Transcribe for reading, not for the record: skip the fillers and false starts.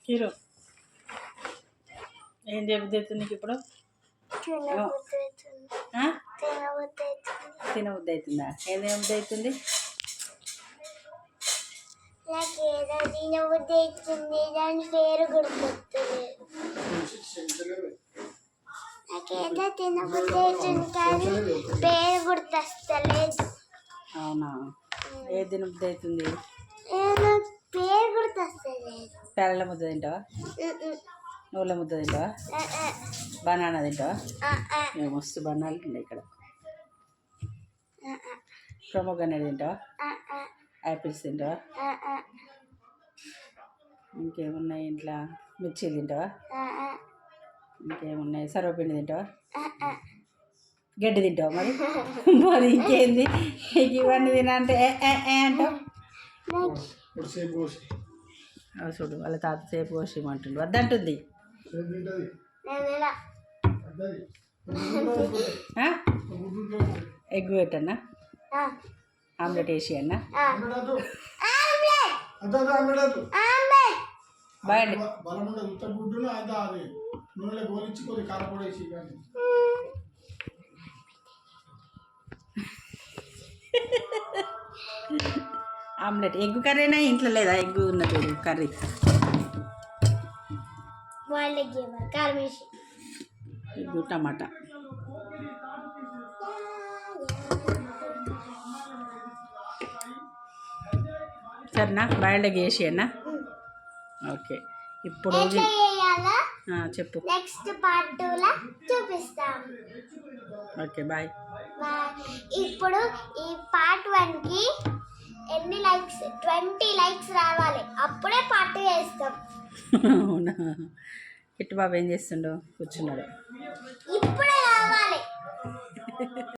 Hero ఏం చెబుతుంది నీకు ఇప్పుడు? తినబుద్ధి అవుతుందా? ఏది బుద్ధి అవుతుంది? నాకేదో తినబుద్ధి అవుతుంది, దాని పేరు గుర్తొస్తుంది. నాకేదో తినబుద్ధి అవుతుంది కానీ పేరు గుర్తొస్తలేదు. అవునా? ఏ తినబుద్ధి అవుతుంది? పేరు గుర్తొస్తలేదు. పేరల ముద్ద తింటావా? నువ్వుల ముద్ద తింటావా? బనానా తింటావా? మస్తు బనానాలు ఉన్నాయి ఇక్కడ. ప్రొమోగ్రానేట్ తింటావా? యాపిల్స్ తింటావా? ఇంకేమున్నాయి ఇంట్లో? మిర్చి తింటావా? ఇంకేమున్నాయి? సర్వపిండి తింటావా? గడ్డి తింటావా? మరి మరి ఇంకేంది? ఇవన్నీ తినంటే అంటావు. చూడు వాళ్ళ తాత సేపు కోసేయమంటుండు, వద్దంటుంది. ఎగ్ పెట్టన్నా? ఆమ్లెట్ వేసి అన్నా? బాయ్ అండి. ఆమ్లెట్ ఎగ్ కర్రీనా? ఇంట్లో లేదా ఎగ్ ఉన్నది కర్రీ? ఎగ్ టమాటా. సరేనా? బాయిల్డ్ ఎగ్ వేసి అన్నా? ఓకే. ఇప్పుడు చెప్పు. నెక్స్ట్ పార్ట్ 2లో చూపిస్తాం. Okay bye. ఇప్పుడు ఈ పార్ట్ 1కి ఎన్ని లైక్స్? 20 లైక్స్ రావాలి, అప్పుడే పార్ట్ 2 చేస్తాం. అవునా? కిట్టు బాబు ఏం చేస్తుండో? కూర్చున్నాడు. ఇప్పుడే